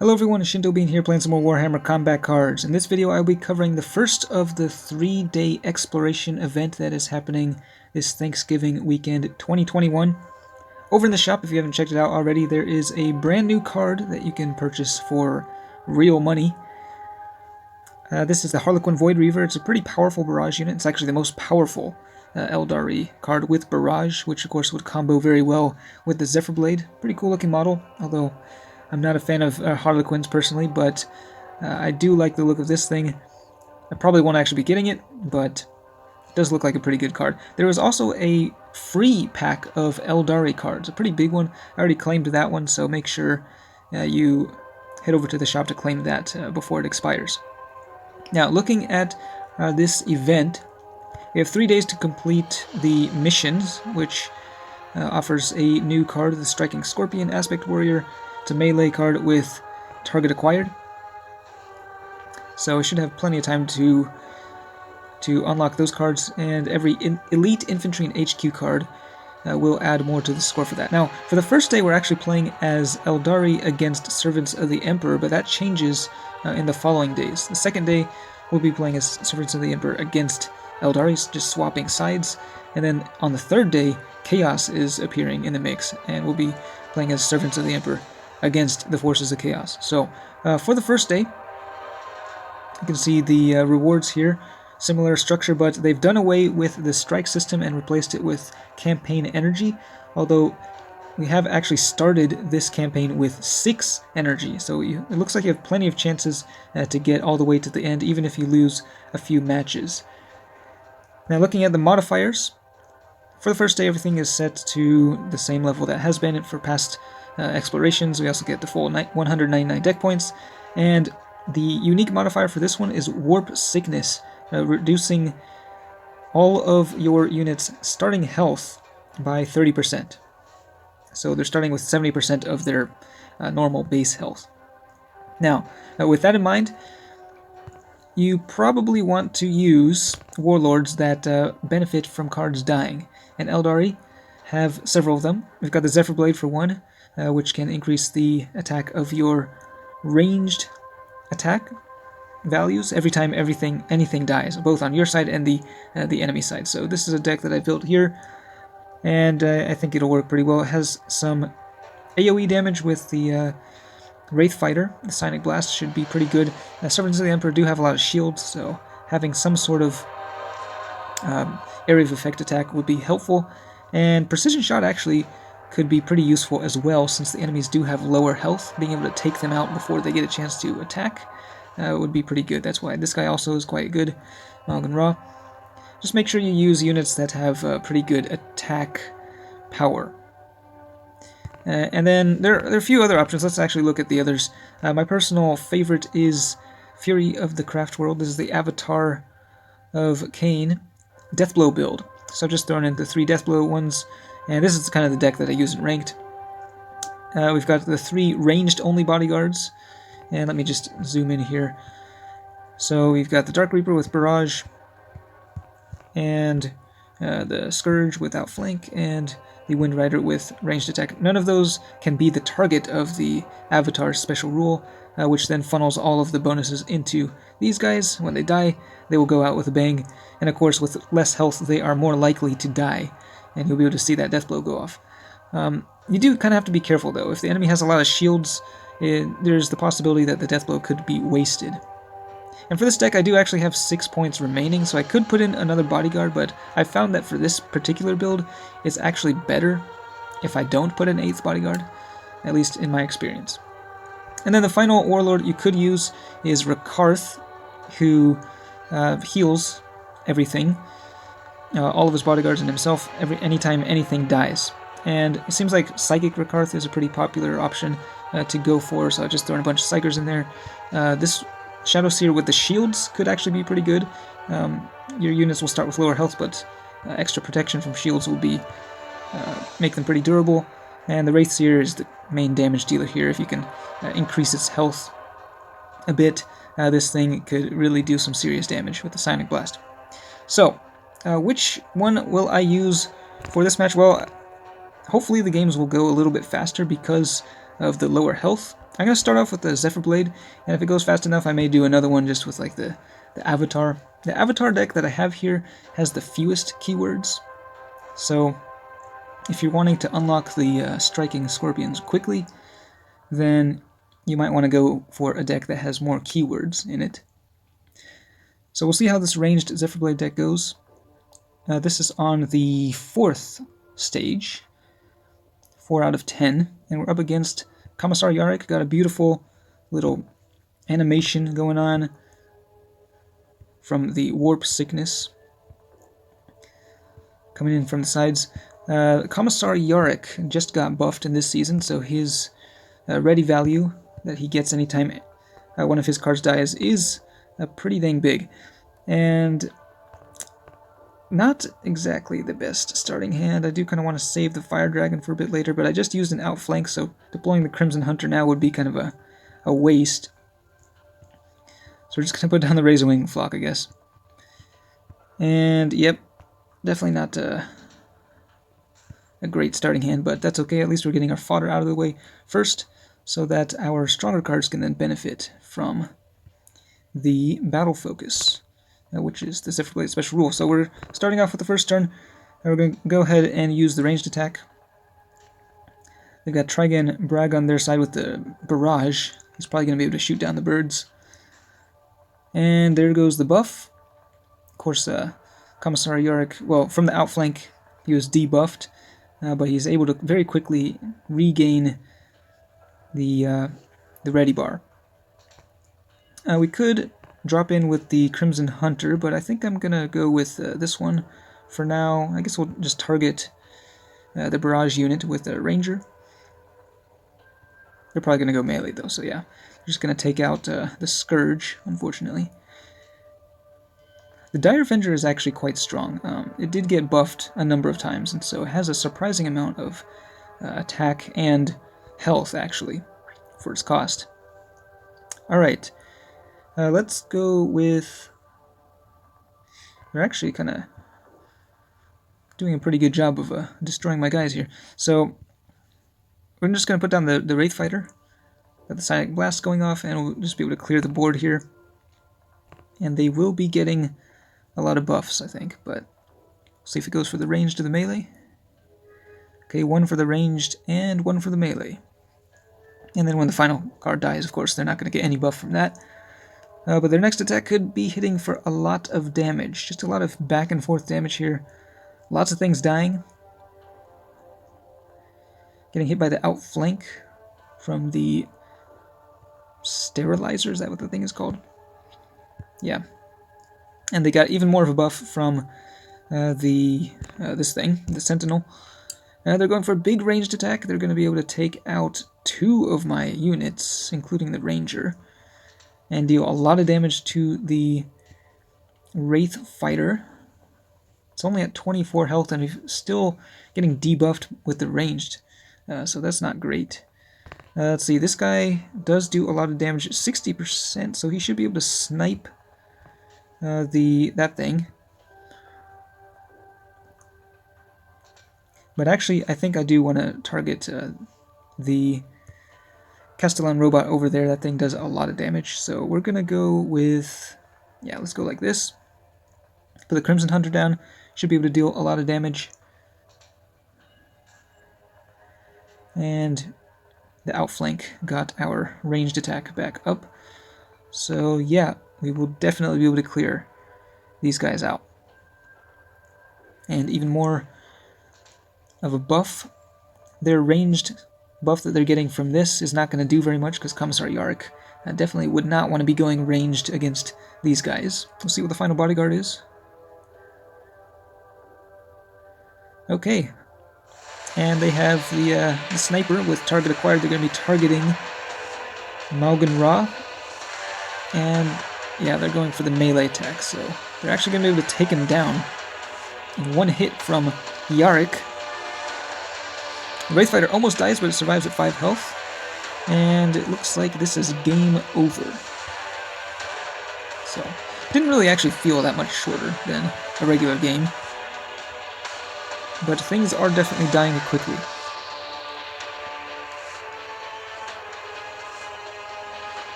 Hello everyone, it's Shinto Bean here playing some more Warhammer combat cards. In this video I'll be covering the first of the 3-day exploration event that is happening this Thanksgiving weekend 2021. Over in the shop, if you haven't checked it out already, there is a brand new card that you can purchase for real money. This is the Harlequin Void Reaver. It's a pretty powerful barrage unit. It's actually the most powerful Aeldari card with barrage, which of course would combo very well with the Zephyr Blade. Pretty cool looking model, although I'm not a fan of Harlequins personally, but I do like the look of this thing. I probably won't actually be getting it, but it does look like a pretty good card. There was also a free pack of Aeldari cards, a pretty big one. I already claimed that one, so make sure you head over to the shop to claim that before it expires. Now, looking at this event, we have 3 days to complete the missions, which offers a new card, the Striking Scorpion Aspect Warrior. It's a melee card with target acquired, so we should have plenty of time to unlock those cards, and every elite infantry and HQ card will add more to the score for that. Now, for the first day, we're actually playing as Aeldari against Servants of the Emperor, but that changes in the following days. The second day, we'll be playing as Servants of the Emperor against Aeldari, just swapping sides, and then on the third day, Chaos is appearing in the mix, and we'll be playing as Servants of the Emperor against the forces of Chaos. So, for the first day, you can see the rewards here. Similar structure, but they've done away with the strike system and replaced it with campaign energy, although we have actually started this campaign with 6 energy, so it looks like you have plenty of chances to get all the way to the end, even if you lose a few matches. Now, looking at the modifiers, for the first day, everything is set to the same level that has been for past explorations. We also get the full 199 deck points, and the unique modifier for this one is Warp Sickness, reducing all of your units' starting health by 30%. So they're starting with 70% of their normal base health. Now, with that in mind, you probably want to use warlords that benefit from cards dying, and Aeldari have several of them. We've got the Zephyr Blade for one, which can increase the attack of your ranged attack values every time anything dies, both on your side and the enemy side. So this is a deck that I built here, and I think it'll work pretty well. It has some AoE damage with the Wraith Fighter. The Sonic Blast should be pretty good. Servants of the Emperor do have a lot of shields, so having some sort of area of effect attack would be helpful. And Precision Shot actually could be pretty useful as well, since the enemies do have lower health. Being able to take them out before they get a chance to attack would be pretty good. That's why this guy also is quite good. Malgan Raw. Just make sure you use units that have pretty good attack power. And then there are a few other options. Let's actually look at the others. My personal favorite is Fury of the Craftworld. This is the Avatar of Cain Deathblow build. So I've just thrown in the 3 Deathblow ones, and this is kind of the deck that I use in Ranked. We've got the 3 ranged-only bodyguards, and let me just zoom in here. So we've got the Dark Reaper with Barrage, and the Scourge with Outflank, and the Wind Rider with ranged attack. None of those can be the target of the Avatar's special rule, which then funnels all of the bonuses into these guys. When they die, they will go out with a bang, and of course with less health they are more likely to die, and you'll be able to see that death blow go off. You do kind of have to be careful though. If the enemy has a lot of shields, there's the possibility that the death blow could be wasted. And for this deck, I do actually have 6 points remaining, so I could put in another bodyguard, but I found that for this particular build, it's actually better if I don't put an 8th bodyguard, at least in my experience. And then the final warlord you could use is Rakarth, who heals everything, all of his bodyguards and himself, anytime anything dies. And it seems like Psychic Rakarth is a pretty popular option to go for, so I've just thrown a bunch of Psychers in there. This Shadow Seer with the shields could actually be pretty good. Your units will start with lower health, but extra protection from shields will make them pretty durable. And the Wraith Seer is the main damage dealer here. If you can increase its health a bit, this thing could really do some serious damage with the Sonic Blast. So, which one will I use for this match? Well, hopefully the games will go a little bit faster because of the lower health. I'm going to start off with the Zephyr Blade, and if it goes fast enough, I may do another one just with like the Avatar. The Avatar deck that I have here has the fewest keywords, so if you're wanting to unlock the striking scorpions quickly, then you might want to go for a deck that has more keywords in it. So we'll see how this ranged Zephyr Blade deck goes. This is on the 4th stage, 4 out of 10, and we're up against Commissar Yarrick. Got a beautiful little animation going on from the Warp Sickness coming in from the sides. Commissar Yarrick just got buffed in this season, so his ready value that he gets anytime one of his cards dies is pretty dang big. And not exactly the best starting hand. I do kind of want to save the Fire Dragon for a bit later, but I just used an outflank, so deploying the Crimson Hunter now would be kind of a waste. So we're just going to put down the Razorwing Flock, I guess. And, yep, definitely not a great starting hand, but that's okay. At least we're getting our fodder out of the way first, so that our stronger cards can then benefit from the Battle Focus, which is the Zephyr Blade special rule. So we're starting off with the first turn, and we're going to go ahead and use the ranged attack. They've got Trigan Bragg on their side with the Barrage. He's probably going to be able to shoot down the birds. And there goes the buff. Of course, Commissar Yarrick, well, from the outflank, he was debuffed, but he's able to very quickly regain the ready bar. We could drop in with the Crimson Hunter, but I think I'm going to go with this one for now. I guess we'll just target the Barrage unit with a Ranger. They're probably going to go melee, though, so yeah. We're just going to take out the Scourge, unfortunately. The Dire Avenger is actually quite strong. It did get buffed a number of times, and so it has a surprising amount of attack and health, actually, for its cost. Alright, let's go with... We're actually kind of doing a pretty good job of destroying my guys here. So, we're just going to put down the Wraith Fighter. Got the Psionic Blast going off, and we'll just be able to clear the board here. And they will be getting a lot of buffs, I think, but we'll see if it goes for the ranged or the melee. Okay, one for the ranged and one for the melee. And then when the final card dies, of course, they're not going to get any buff from that. But their next attack could be hitting for a lot of damage. Just a lot of back and forth damage here. Lots of things dying. Getting hit by the outflank from the Sterilizer, is that what the thing is called? Yeah. And they got even more of a buff from this thing, the Sentinel. They're going for a big ranged attack. They're going to be able to take out 2 of my units, including the Ranger, and deal a lot of damage to the Wraith Fighter. It's only at 24 health, and he's still getting debuffed with the ranged, so that's not great. Let's see, this guy does do a lot of damage, 60%, so he should be able to snipe that thing. But actually, I think I do want to target the Castellan robot over there. That thing does a lot of damage, so we're going to go with... Yeah, let's go like this. Put the Crimson Hunter down. Should be able to deal a lot of damage. And the outflank got our ranged attack back up. So yeah, we will definitely be able to clear these guys out. And even more of a buff. Their ranged buff that they're getting from this is not going to do very much, because Commissar Yarrick definitely would not want to be going ranged against these guys. We'll see what the final bodyguard is. Okay. And they have the sniper with target acquired. They're going to be targeting Malgan Ra. And yeah, they're going for the melee attack, so they're actually going to be able to take him down in one hit from Yarrick. The Wraith Fighter almost dies, but it survives at 5 health. And it looks like this is game over. So, didn't really actually feel that much shorter than a regular game. But things are definitely dying quickly.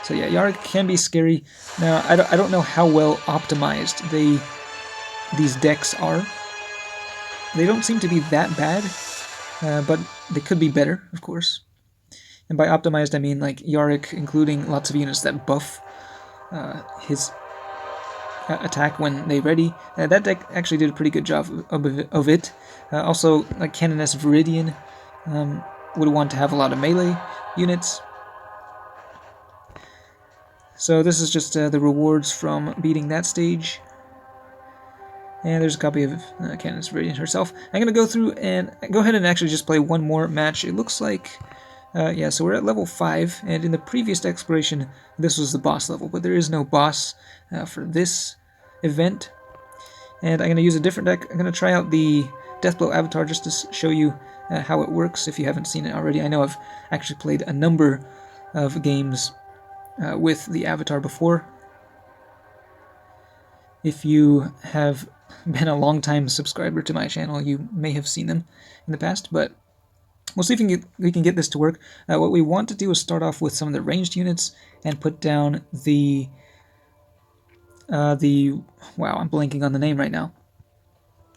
So yeah, Yarick can be scary. Now, I don't know how well optimized these decks are. They don't seem to be that bad, but they could be better, of course. And by optimized, I mean like Yarick including lots of units that buff his attack when they ready. That deck actually did a pretty good job of it. Also, like Canoness Viridian would want to have a lot of melee units. So this is just the rewards from beating that stage. And there's a copy of Canoness Viridian herself. I'm going to go through and go ahead and actually just play one more match. It looks like, yeah, so we're at level 5, and in the previous exploration, this was the boss level, but there is no boss for this event. And I'm going to use a different deck. I'm going to try out the Deathblow Avatar just to show you how it works if you haven't seen it already. I know I've actually played a number of games with the Avatar before. If you have been a long-time subscriber to my channel, you may have seen them in the past, but we'll see if we can get this to work. What we want to do is start off with some of the ranged units and put down the wow, I'm blanking on the name right now.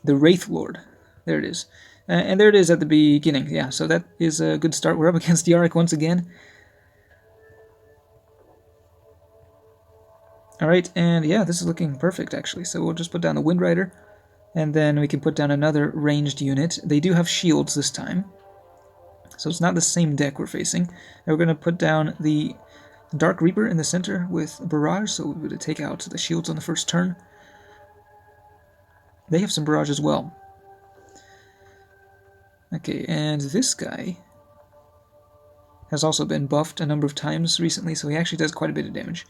The Warlord. There it is. And there it is at the beginning. Yeah, so that is a good start. We're up against Yarick once again. Alright, and yeah, this is looking perfect actually. So we'll just put down the Wind Rider, and then we can put down another ranged unit. They do have shields this time, so it's not the same deck we're facing. And we're going to put down the Dark Reaper in the center with Barrage, so we're going to take out the shields on the first turn. They have some Barrage as well. Okay, and this guy has also been buffed a number of times recently, so he actually does quite a bit of damage.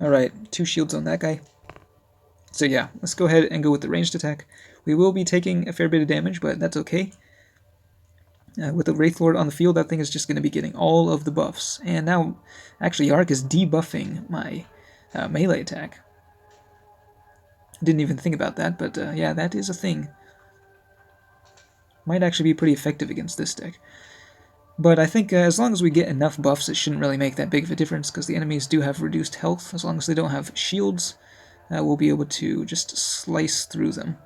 Alright, 2 shields on that guy. So yeah, let's go ahead and go with the ranged attack. We will be taking a fair bit of damage, but that's okay. With the Wraithlord on the field, that thing is just going to be getting all of the buffs. And now, actually, Yarick is debuffing my melee attack. I didn't even think about that, but yeah, that is a thing. Might actually be pretty effective against this deck. But I think as long as we get enough buffs, it shouldn't really make that big of a difference, because the enemies do have reduced health. As long as they don't have shields, we'll be able to just slice through them.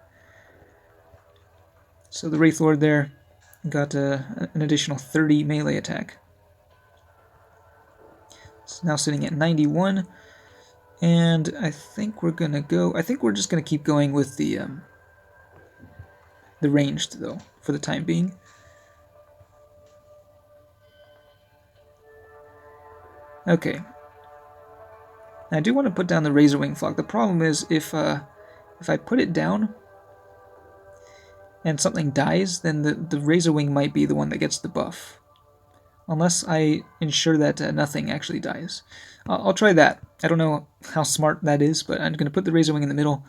So the Wraithlord there got an additional 30 melee attack. It's now sitting at 91, and I think we're gonna go. I think we're just gonna keep going with the ranged though for the time being. Okay. I do want to put down the Razorwing Flock. The problem is if I put it down and something dies, then the Razorwing might be the one that gets the buff. Unless I ensure that nothing actually dies. I'll try that. I don't know how smart that is, but I'm going to put the Razorwing in the middle.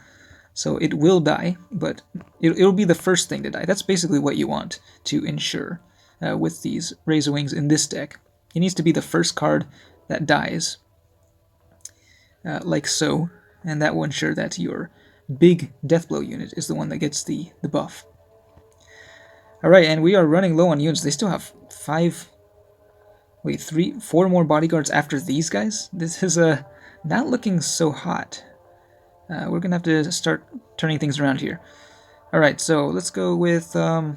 So it will die, but it'll be the first thing to die. That's basically what you want to ensure with these Razorwings in this deck. It needs to be the first card that dies, like so, and that will ensure that your big Deathblow unit is the one that gets the buff. Alright, and we are running low on units. They still have 4 more bodyguards after these guys? This is not looking so hot. We're going to have to start turning things around here. Alright, so let's go with, go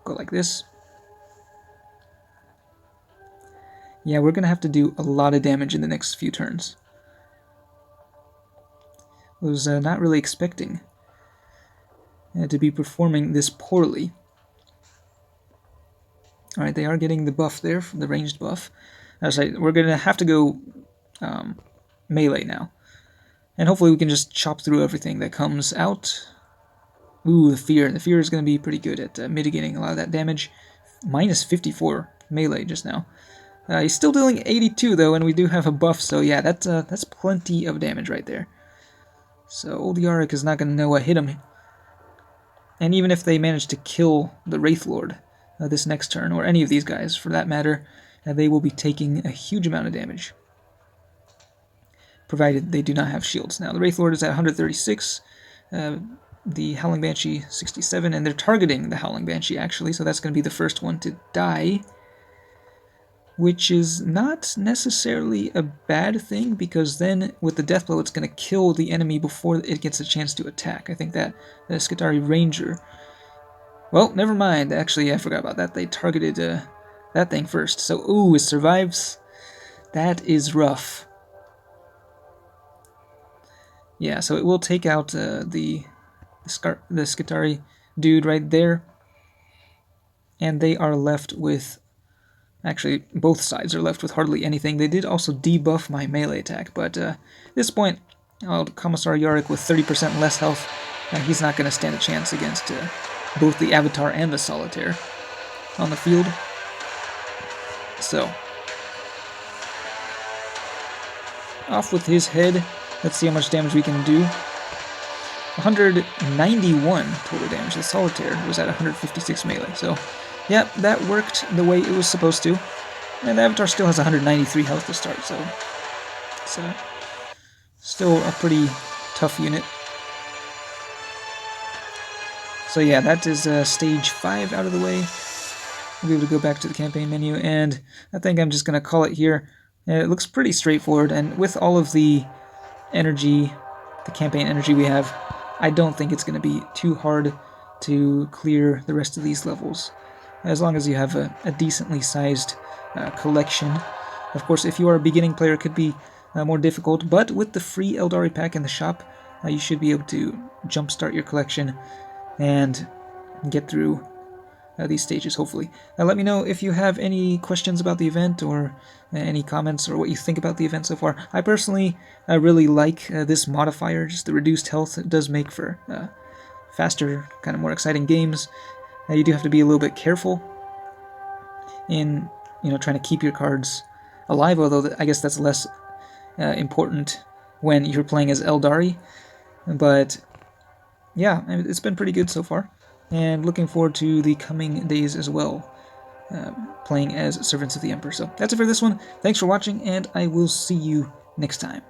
like this. Yeah, we're going to have to do a lot of damage in the next few turns. I was not really expecting to be performing this poorly. Alright, they are getting the buff there, from the ranged buff. We're going to have to go melee now. And hopefully we can just chop through everything that comes out. Ooh, the Fear. The Fear is going to be pretty good at mitigating a lot of that damage. Minus 54 melee just now. He's still dealing 82 though, and we do have a buff, so yeah, that's plenty of damage right there. So old Yarick is not going to know what hit him. And even if they manage to kill the Wraithlord this next turn, or any of these guys for that matter, they will be taking a huge amount of damage. Provided they do not have shields. Now, the Wraithlord is at 136, the Howling Banshee 67, and they're targeting the Howling Banshee actually, so that's going to be the first one to die. which is not necessarily a bad thing, because then with the death blow it's going to kill the enemy before it gets a chance to attack. I think that the Skitarii Ranger... Well, never mind. Actually, I forgot about that. They targeted that thing first. So, ooh, it survives. That is rough. Yeah, so it will take out the Skitarii dude right there. And they are left with... Actually, both sides are left with hardly anything. They did also debuff my melee attack, but at this point, Commissar Yarick with 30% less health, he's not going to stand a chance against both the Avatar and the Solitaire on the field. So, off with his head. Let's see how much damage we can do. 191 total damage. The Solitaire was at 156 melee, so yeah, that worked the way it was supposed to. And the Avatar still has 193 health to start, so it's still a pretty tough unit. So yeah, that is stage 5 out of the way. We'll be able to go back to the campaign menu, and I think I'm just going to call it here. It looks pretty straightforward, and with all of the energy, the campaign energy we have, I don't think it's going to be too hard to clear the rest of these levels, as long as you have a decently sized collection. Of course, if you are a beginning player, it could be more difficult, but with the free Aeldari pack in the shop, you should be able to jumpstart your collection and get through these stages, hopefully. Let me know if you have any questions about the event, or any comments, or what you think about the event so far. I personally really like this modifier. Just the reduced health. It does make for faster, kind of more exciting games. You do have to be a little bit careful in trying to keep your cards alive, although I guess that's less important when you're playing as Aeldari. But yeah, it's been pretty good so far, and looking forward to the coming days as well, playing as Servants of the Emperor. So that's it for this one. Thanks for watching, and I will see you next time.